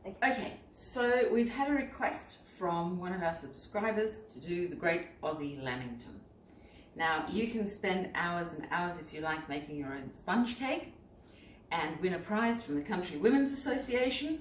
Okay, so we've had a request from one of our subscribers to do the Great Aussie Lamington. Now, you can spend hours and hours if you like making your own sponge cake and win a prize from the Country Women's Association,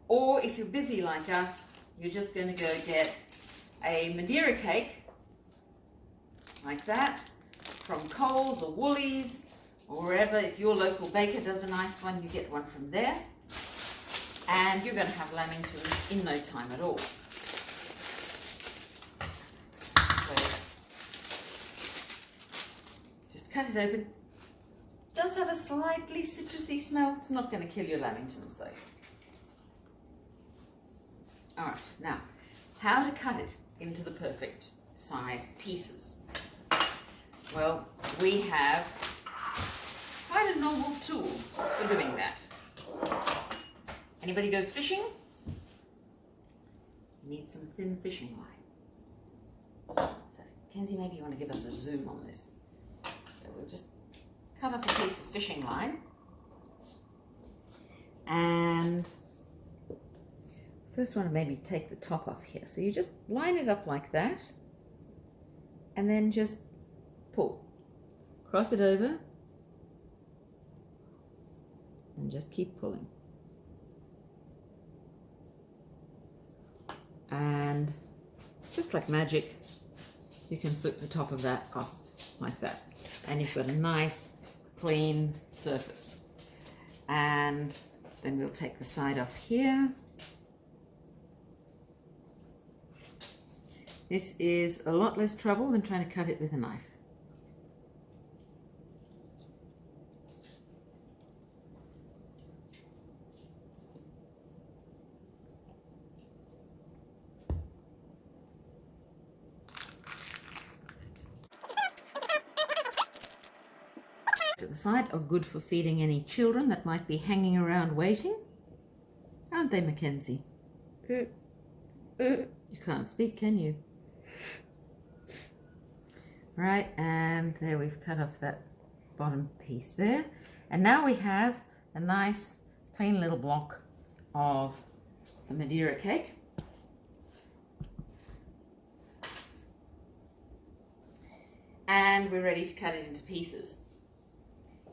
or if you're busy like us, you're just going to go get a Madeira cake like that from Coles or Woolies or wherever. If your local baker does a nice one, you get one from there. And you're going to have Lamingtons in no time at all. So just cut it open. It does have a slightly citrusy smell. It's not going to kill your Lamingtons though. Alright, now how to cut it into the perfect size pieces. Well, we have quite a novel tool for doing that. Anybody go fishing? You need some thin fishing line. So, Kenzie, maybe you want to give us a zoom on this. So we'll just cut off a piece of fishing line. And first want to maybe take the top off here. So you just line it up like that. And then just pull. Cross it over. And just keep pulling. And just like magic, you can flip the top of that off like that. And you've got a nice, clean surface. And then we'll take the side off here. This is a lot less trouble than trying to cut it with a knife. To the side are good for feeding any children that might be hanging around waiting. Aren't they, Mackenzie? You can't speak, can you? Right, and there we've cut off that bottom piece there. And now we have a nice, clean little block of the Madeira cake. And we're ready to cut it into pieces.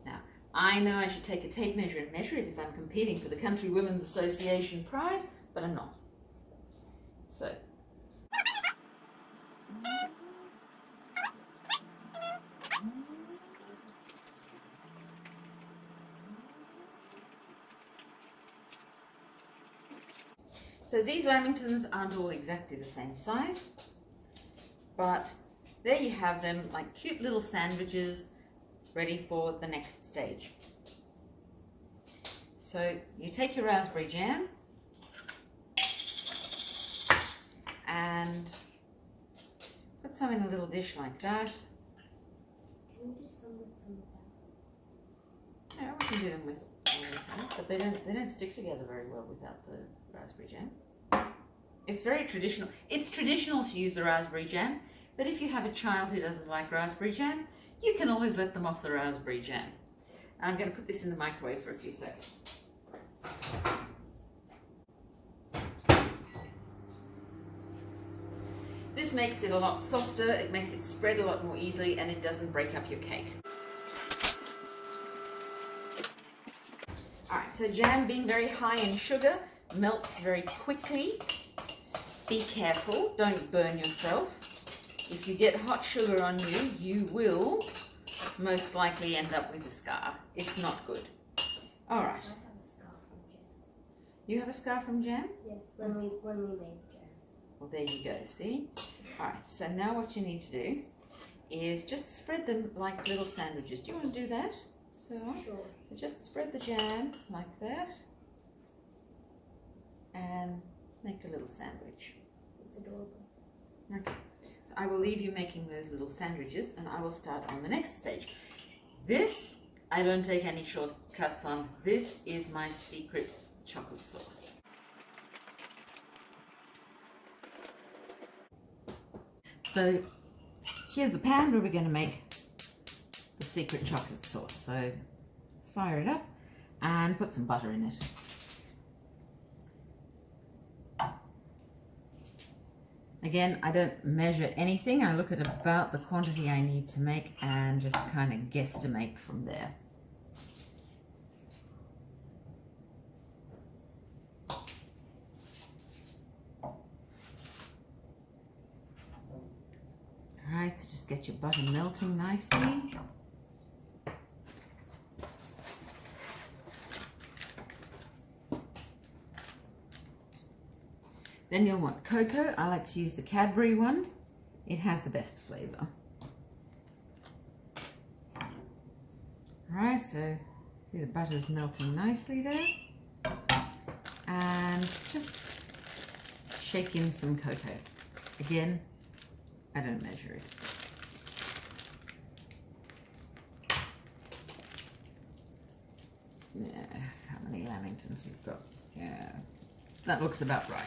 Now, I know I should take a tape measure and measure it if I'm competing for the Country Women's Association prize, but I'm not. So these Lamingtons aren't all exactly the same size, but there you have them, like cute little sandwiches ready for the next stage. So you take your raspberry jam and put some in a little dish like that. Can you do some with some of that? Yeah, we can do them with all of that, but they don't stick together very well without the raspberry jam. It's very traditional. It's traditional to use the raspberry jam, but if you have a child who doesn't like raspberry jam, you can always let them off the raspberry jam. I'm going to put this in the microwave for a few seconds. This makes it a lot softer, it makes it spread a lot more easily, and it doesn't break up your cake. Alright, so jam, being very high in sugar, melts very quickly. Be careful, don't burn yourself. If you get hot sugar on you, you will most likely end up with a scar. It's not good. Alright. I have a scar from jam. You have a scar from jam? Yes, when we made jam. Well, there you go, see? Alright, so now what you need to do is just spread them like little sandwiches. Do you want to do that? So just spread the jam like that and make a little sandwich. It's adorable. Okay, so I will leave you making those little sandwiches and I will start on the next stage. This, I don't take any shortcuts on. This is my secret chocolate sauce. So here's the pan where we're going to make the secret chocolate sauce. So fire it up and put some butter in it. Again, I don't measure anything. I look at about the quantity I need to make and just kind of guesstimate from there. Alright, so just get your butter melting nicely. Then you'll want cocoa. I like to use the Cadbury one. It has the best flavour. Alright, so see the butter's melting nicely there. And just shake in some cocoa. Again, I don't measure it. Yeah, how many Lamingtons we've got? Yeah, that looks about right.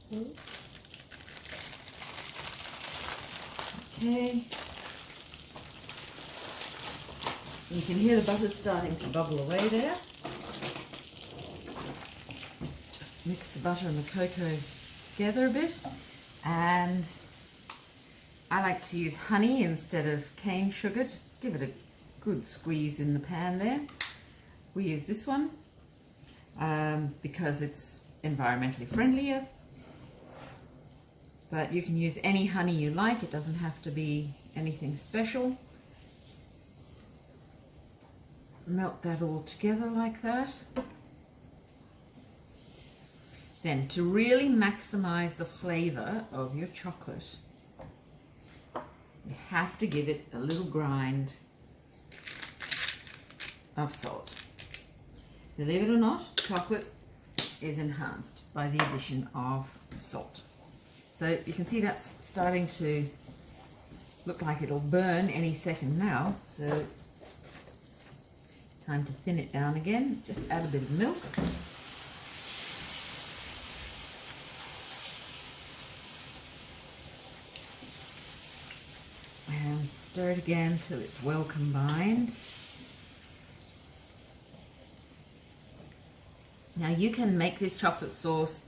Okay. You can hear the butter starting to bubble away there. Just mix the butter and the cocoa together a bit. And I like to use honey instead of cane sugar. Just give it a good squeeze in the pan there. We use this one because it's environmentally friendlier. But you can use any honey you like. It doesn't have to be anything special. Melt that all together like that. Then, to really maximize the flavor of your chocolate, you have to give it a little grind of salt. Believe it or not, chocolate is enhanced by the addition of salt. So you can see that's starting to look like it'll burn any second now. So time to thin it down again. Just add a bit of milk. And stir it again till it's well combined. Now you can make this chocolate sauce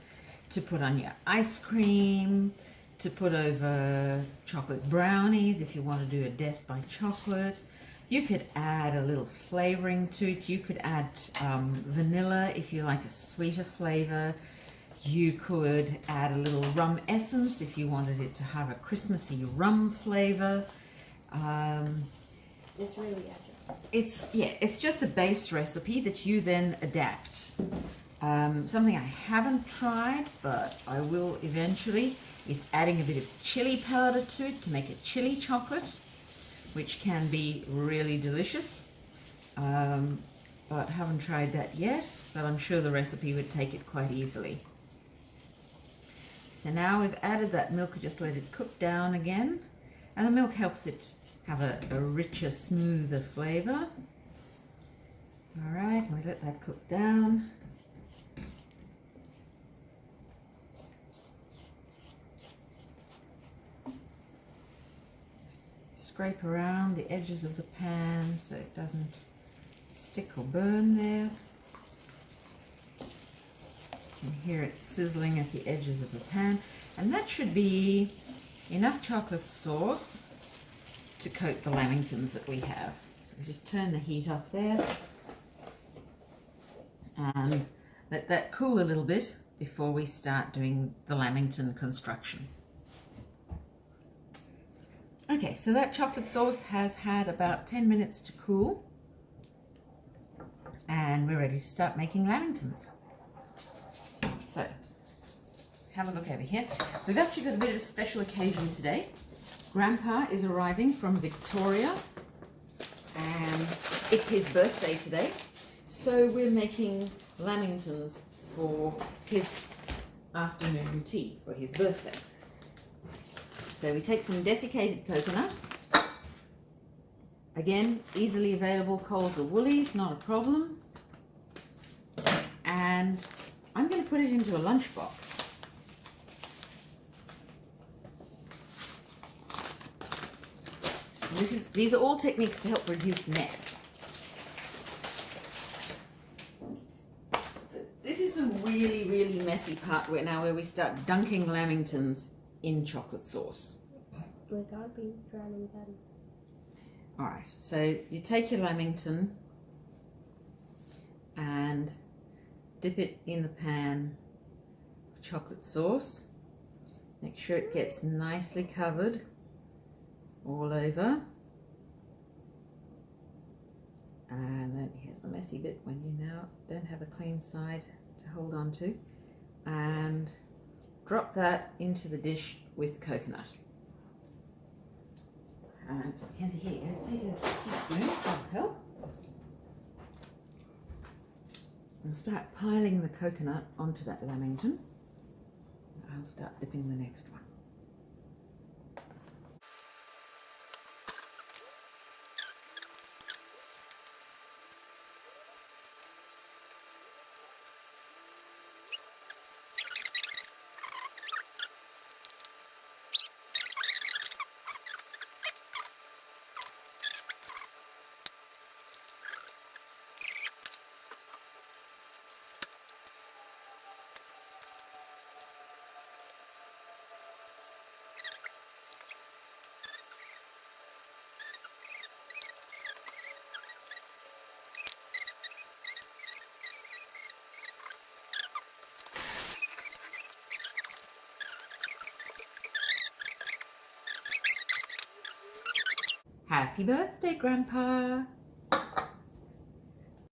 to put on your ice cream, to put over chocolate brownies if you want to do a death by chocolate. You could add a little flavoring to it. You could add vanilla if you like a sweeter flavor. You could add a little rum essence if you wanted it to have a Christmassy rum flavor. It's really agile. It's just a base recipe that you then adapt. Something I haven't tried, but I will eventually, is adding a bit of chili powder to it to make a chili chocolate, which can be really delicious. But haven't tried that yet, but I'm sure the recipe would take it quite easily. So now we've added that milk, we just let it cook down again, and the milk helps it have a richer, smoother flavor. All right, we let that cook down. Scrape around the edges of the pan so it doesn't stick or burn there. You can hear it sizzling at the edges of the pan, and that should be enough chocolate sauce to coat the Lamingtons that we have. So we just turn the heat off there and let that cool a little bit before we start doing the Lamington construction. Okay, so that chocolate sauce has had about 10 minutes to cool, and we're ready to start making Lamingtons. So, have a look over here. We've actually got a bit of a special occasion today. Grandpa is arriving from Victoria, and it's his birthday today. So we're making Lamingtons for his afternoon tea for his birthday. So we take some desiccated coconut. Again, easily available Coles or Woolies, not a problem. And I'm going to put it into a lunchbox. These are all techniques to help reduce mess. So this is the really, really messy part where we start dunking Lamingtons in chocolate sauce. Without being drowning them. Alright, so you take your Lamington and dip it in the pan of chocolate sauce. Make sure it gets nicely covered all over. And then here's the messy bit when you now don't have a clean side to hold on to. And drop that into the dish with coconut. And Kenzie, here you go, take a teaspoon, that'll help. And start piling the coconut onto that Lamington. I'll start dipping the next one. Happy birthday, Grandpa!